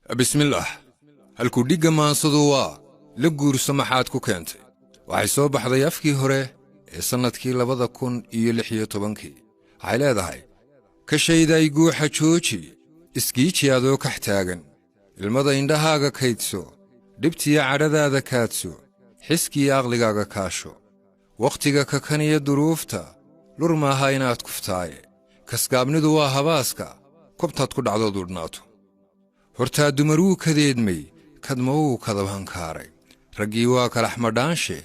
بسم الله halku dhiga maansadu waa la guurso maxaad ku keentay waxay soo baxday afkii hore ee sanadkii 2016 waxay leedahay ka shayday guuxa jooji iskiici adoo ka xtaagan ilmada indhahaaga kaydso dhibtiya cadhadaada kaadso xiskii aqligaaga kaasho waqtiga ka kaniya duruufta lurmaaha inaad kuftaaye kaskaabnidu waa habaaska kobtaad ku dhacdo durnaato hortaa dumaruu kadeedmay kadmowuu kadabhankaaray raggii waa kalaxmadhaanshe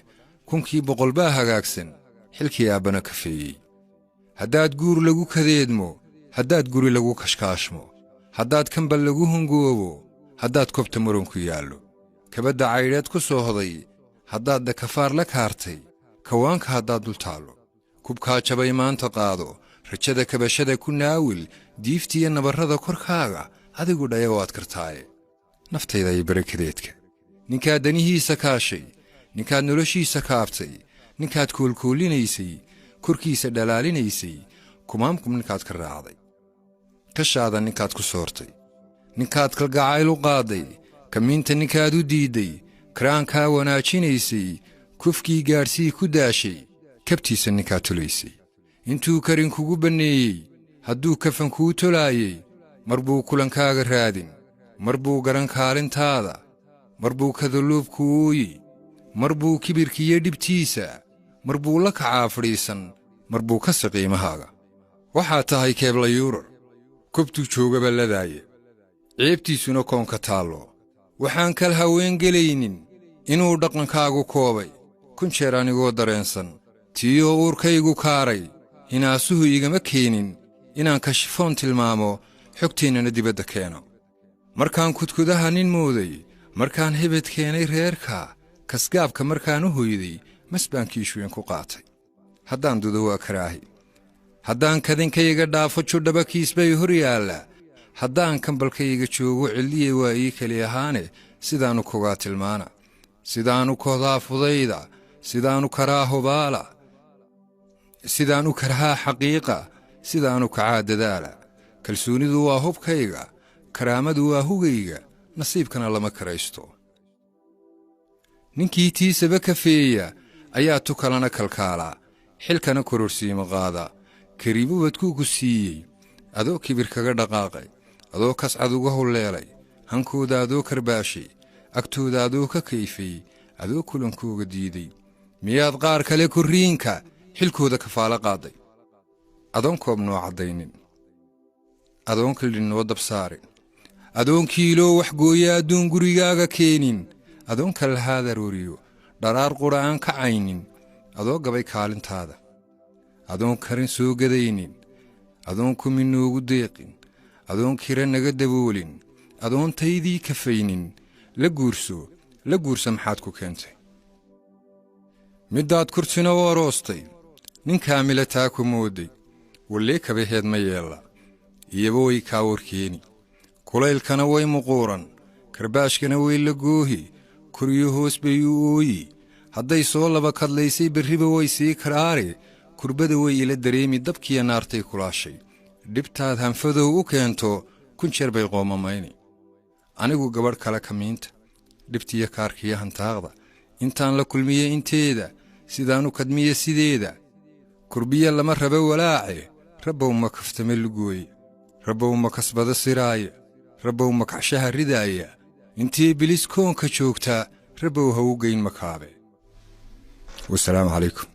kunkii boqol baa hagaagsan xilkii aabbana kafeeyey haddaad guur lagu kadeedmo haddaad guri lagu kashkaashmo haddaad kambal lagu hungoobo haddaad kobta muranku yaallo kabadda caydheed ku soo hoday haddaad dakafaar la kaartay kawaanka haddaad dul taallo kubkaa jabay maanta qaado rajada kabashada ku naawil diiftiya nabarrada korkaaga adigu dhaya waad kartaaye naftayda iyo barakadeedka ninkaad danihiisa kaashay ninkaad noloshiisa kaabtay ninkaad koolkoolinaysay korkiisa dhalaalinaysay kumaamkum ninkaad ka raacday kashaada ninkaad ku soortay ninkaad kalgacayl u qaaday kamiinta ninkaad u diidday karaankaa wanaajinaysay kufkii gaadhsii ku daashay kabtiisa ninkaad tulaysay intuu karin kugu banneeyey hadduu kafan kuu tolaayey mar buu kulankaaga raadin mar buu garan kaalintaada mar buu kadalluubku ooyi mar buu kibirkiiyo dhibtiisa mar buu la kacaa fadhiisan mar buu ka saqiimahaaga waxaad tahay keeblayuurar kobtuu joogaba ladaaye ceebtiisuna koonka taallo waxaan kal haween gelaynin inuu dhaqankaagu koobay kun jeer anigoo dareensan tiiyoo uurkaygu kaaray hinaasuhu igama keenin inaan kashifoon tilmaamo xogteennana dibadda keeno markaan kudkudaha nin mooday markaan hebed keenay reerka kasgaabka markaan u hoyday mas baan kiishweyn ku qaatay haddaan dudo waa karaahi haddaan kadinkayga dhaafo judhaba kiis bay hor yaalla haddaan kambalkayga joogo cilliye waa ii keli ahaane sidaanu kogaa tilmaana sidaanu kodaa fudayda sidaanu karaa hubaala sidaanu karhaa xaqiiqa sidaanu kacaa dadaala kalsoonidu waa hubkayga karaamadu waa hugayga nasiibkana lama karaysto ninkii tiisaba kafeeya ayaa tukalana kalkaalaa xilkana kororsiima qaada kariibubadkuu ku siiyey adoo kibir kaga dhaqaaqay adoo kascad uga hulleelay hankooda adoo karbaashay agtooda adoo ka kayfay adoo kulankooga diiday miyaad qaar kale korriinka xilkooda kafaalo qaaday adoon koob noo caddaynin adoon kaldhin noo dabsaarin adoon kiiloo wax gooya adduun gurigaaga keenin adoon kalahaad arooriyo dharaar qura aan kacaynin adoo gabay kaalintaada adoon karin soo gadaynin adoon kumi noogu deeqin adoon kira naga daboolin adoon taydii kafaynin la guursa maxaad ku keentay middaad kurtina u aroostay nin kaamila taa ku mooday wallee kabaheed ma yeella iyaba way kaa warkeeni kulaylkana way muquuran karbaashkana way la goohi koryo hoos bay u ooyi hadday soo laba kadlaysay berriba way sii karaare kurbada way ila dareemi dabkiya naartay kulaashay dhibtaad hanfadow u keento kun jeer bay qoomamayni anigu gabadh kale kamiinta dhibtiya kaarkiya hantaaqda intaan la kulmiye inteeda sidaanu kadmiye sideeda kurbiya lama raba walaace rabbow ma kaftame lugooye rabbow ma kasbada siraaye rabbow ma kacshaha ridaaya intii bilis koonka joogtaa rabbow ha u geyn makaabe wasalaamu calaykum